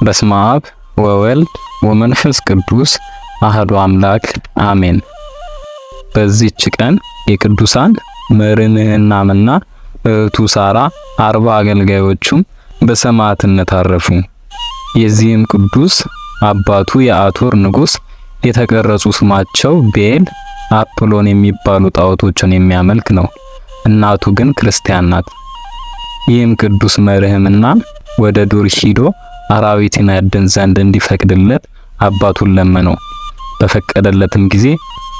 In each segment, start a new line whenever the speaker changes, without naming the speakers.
በስመ አብ ወወልድ ወመንፈስ ቅዱስ አሐዱ አምላክ አሜን። በዚህች ቀን የቅዱሳን መርምህናምና እህቱ ሳራ 40 አገልጋዮቹም በሰማዕትነት አረፉ። የዚህም ቅዱስ አባቱ የአቶር ንጉስ የተቀረጹ ስማቸው ቤል፣ አጵሎን የሚባሉ ጣዖቶችን የሚያመልክ ነው። እናቱ ግን ክርስቲያን ናት። ይህም ቅዱስ መርህምናም ወደ ዱር ሂዶ አራዊትን ያድን ዘንድ እንዲፈቅድለት አባቱን ለመነው። በፈቀደለትም ጊዜ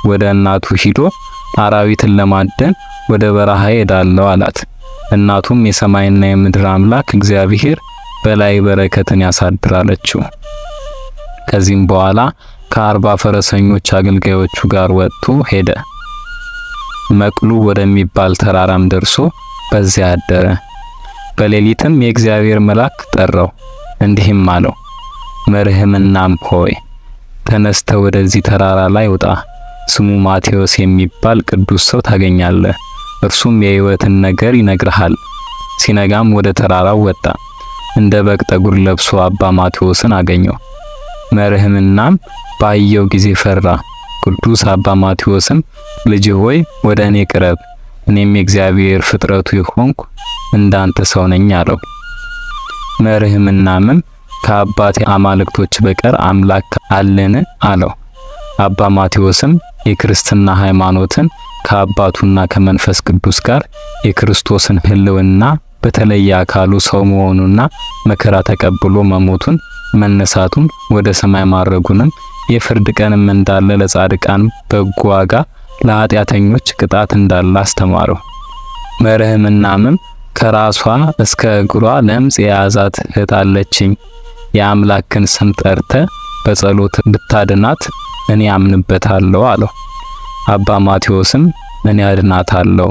ወደ እናቱ ሂዶ አራዊትን ለማደን ወደ በረሃ ሄዳለሁ አላት። እናቱም የሰማይና የምድር አምላክ እግዚአብሔር በላይ በረከትን ያሳድራለችው። ከዚህም በኋላ ከ40 ፈረሰኞች አገልጋዮቹ ጋር ወጥቶ ሄደ። መቅሉ ወደሚባል ተራራም ደርሶ በዚያ አደረ። በሌሊትም የእግዚአብሔር መልአክ ጠራው፣ እንዲህም አለው፣ መርህምናም ሆይ ተነስተ ወደዚህ ተራራ ላይ ውጣ። ስሙ ማቴዎስ የሚባል ቅዱስ ሰው ታገኛለህ። እርሱም የሕይወትን ነገር ይነግርሃል። ሲነጋም ወደ ተራራው ወጣ። እንደ በግ ጠጉር ለብሶ አባ ማቴዎስን አገኘው። መርህምናም ባየው ጊዜ ፈራ። ቅዱስ አባ ማቴዎስም ልጅ ሆይ ወደ እኔ ቅረብ፣ እኔም የእግዚአብሔር ፍጥረቱ የሆንኩ እንዳንተ ሰው ነኝ አለው። መርህምናምም ከአባቴ አማልክቶች በቀር አምላክ አለን አለው። አባ ማቴዎስም የክርስትና ሃይማኖትን ከአባቱና ከመንፈስ ቅዱስ ጋር የክርስቶስን ሕልውና በተለየ አካሉ ሰው መሆኑና መከራ ተቀብሎ መሞቱን መነሳቱን ወደ ሰማይ ማረጉንም የፍርድ ቀንም እንዳለ ለጻድቃን በጎ ዋጋ ለኃጢአተኞች ቅጣት እንዳለ አስተማረው። መርህምናምም ከራሷ እስከ እግሯ ለምጽ የያዛት እህት አለችኝ። የአምላክን ስም ጠርተ በጸሎት ብታድናት እኔ አምንበታለሁ አለው። አባ ማቴዎስም እኔ አድናታለሁ፣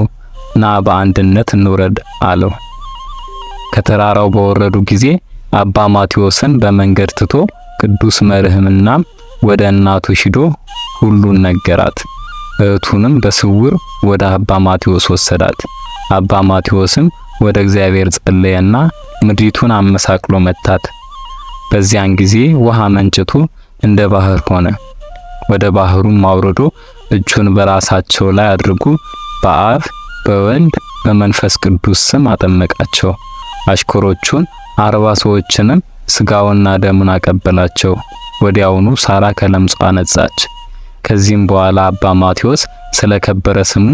ና በአንድነት እንውረድ አለው። ከተራራው በወረዱ ጊዜ አባ ማቴዎስን በመንገድ ትቶ ቅዱስ መርህምናም ወደ እናቱ ሂዶ ሁሉን ነገራት። እህቱንም በስውር ወደ አባ ማቴዎስ ወሰዳት። አባ ማቴዎስም ወደ እግዚአብሔር ጸለየና ምድሪቱን አመሳቅሎ መታት። በዚያን ጊዜ ውሃ መንጭቱ እንደ ባህር ሆነ። ወደ ባህሩም አውርዶ እጁን በራሳቸው ላይ አድርጎ በአብ በወልድ በመንፈስ ቅዱስ ስም አጠመቃቸው። አሽከሮቹን 40 ሰዎችንም ስጋውና ደሙን አቀበላቸው። ወዲያውኑ ሳራ ከለምጿ ነጻች። ከዚህም በኋላ አባ ማቴዎስ ስለከበረ ስሙ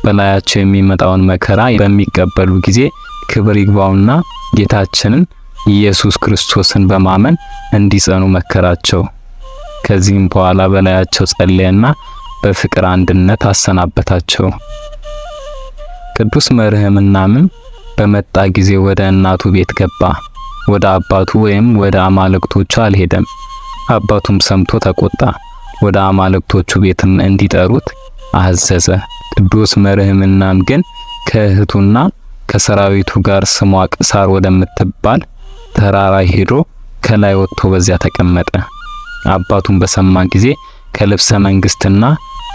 በላያቸው የሚመጣውን መከራ በሚቀበሉ ጊዜ ክብር ይግባውና ጌታችንን ኢየሱስ ክርስቶስን በማመን እንዲጸኑ መከራቸው። ከዚህም በኋላ በላያቸው ጸለየና በፍቅር አንድነት አሰናበታቸው። ቅዱስ መርህምናምም በመጣ ጊዜ ወደ እናቱ ቤት ገባ። ወደ አባቱ ወይም ወደ አማልክቶቹ አልሄደም። አባቱም ሰምቶ ተቆጣ። ወደ አማልክቶቹ ቤትም እንዲጠሩት አዘዘ። ቅዱስ መርህምናም ግን ከእህቱና ከሰራዊቱ ጋር ስሟ ቅሳር ወደምትባል ተራራ ሄዶ ከላይ ወጥቶ በዚያ ተቀመጠ። አባቱም በሰማ ጊዜ ከልብሰ መንግስትና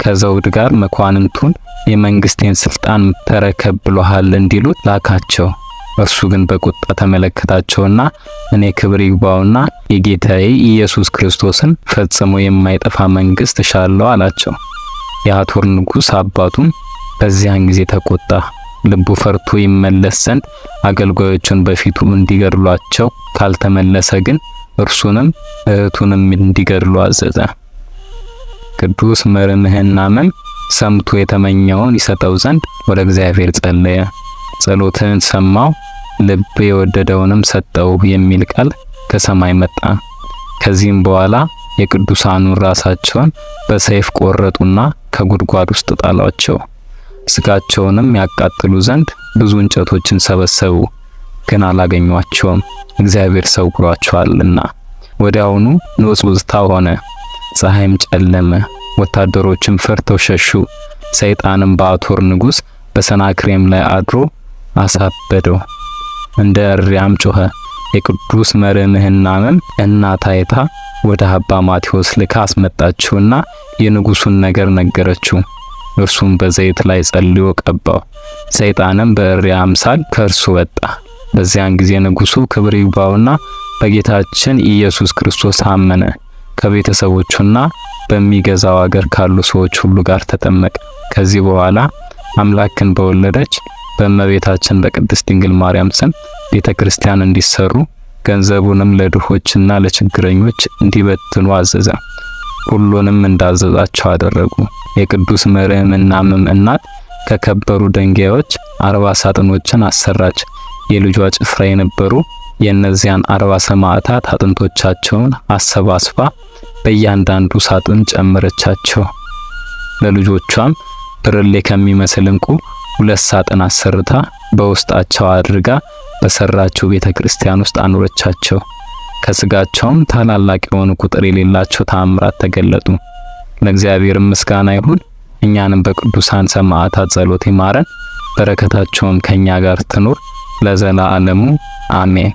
ከዘውድ ጋር መኳንንቱን የመንግስቴን ስልጣን ተረከብ ብሎሃል እንዲሉት ላካቸው። እርሱ ግን በቁጣ ተመለከታቸውና እኔ ክብር ይግባውና የጌታዬ ኢየሱስ ክርስቶስን ፈጽሞ የማይጠፋ መንግስት እሻለሁ አላቸው። የአቶር ንጉስ አባቱም በዚያን ጊዜ ተቆጣ። ልቡ ፈርቶ ይመለስ ዘንድ አገልጋዮቹን በፊቱ እንዲገድሏቸው፣ ካልተመለሰ ግን እርሱንም እህቱንም እንዲገድሉ አዘዘ። ቅዱስ መርህምናምም ሰምቶ የተመኘውን ይሰጠው ዘንድ ወደ እግዚአብሔር ጸለየ። ጸሎትን ሰማው፣ ልብ የወደደውንም ሰጠው የሚል ቃል ከሰማይ መጣ። ከዚህም በኋላ የቅዱሳኑን ራሳቸውን በሰይፍ ቆረጡና ከጉድጓድ ውስጥ ጣሏቸው። ስጋቸውንም ያቃጥሉ ዘንድ ብዙ እንጨቶችን ሰበሰቡ፣ ግን አላገኟቸውም፣ እግዚአብሔር ሰውሯቸዋልና። ወዲያውኑ ንውጽውጽታ ሆነ፣ ፀሐይም ጨለመ፣ ወታደሮችም ፈርተው ሸሹ። ሰይጣንም በአቶር ንጉስ በሰናክሬም ላይ አድሮ አሳበደው፣ እንደ እሪያም ጮኸ። የቅዱስ መርህምናምም እናት አይታ ወደ አባ ማቴዎስ ልካ አስመጣችውና የንጉሱን ነገር ነገረችው። እርሱም በዘይት ላይ ጸልዮ ቀባው። ሰይጣንም በእሪያ አምሳል ከእርሱ ወጣ። በዚያን ጊዜ ንጉሱ ክብር ይግባውና በጌታችን ኢየሱስ ክርስቶስ አመነ። ከቤተሰቦቹና በሚገዛው አገር ካሉ ሰዎች ሁሉ ጋር ተጠመቀ። ከዚህ በኋላ አምላክን በወለደች በእመቤታችን በቅድስት ድንግል ማርያም ስም ቤተክርስቲያን እንዲሰሩ ገንዘቡንም ለድሆችና ለችግረኞች እንዲበትኑ አዘዘ። ሁሉንም እንዳዘዛቸው አደረጉ። የቅዱስ መርዕምናም እናት ከከበሩ ድንጋዮች 40 ሳጥኖችን አሰራች። የልጇ ጭፍራ የነበሩ የእነዚያን 40 ሰማዕታት አጥንቶቻቸውን አሰባስባ በእያንዳንዱ ሳጥን ጨመረቻቸው። ለልጆቿም ብርሌ ከሚመስል ዕንቁ 2 ሳጥን አሰርታ በውስጣቸው አድርጋ በሰራችው ቤተክርስቲያን ውስጥ አኖረቻቸው። ከስጋቸውም ታላላቅ የሆኑ ቁጥር የሌላቸው ተአምራት ተገለጡ። ለእግዚአብሔር ምስጋና ይሁን። እኛንም በቅዱሳን ሰማዕታት ጸሎት ይማረን፣ በረከታቸውም ከኛ ጋር ትኑር ለዘላለሙ አሜን።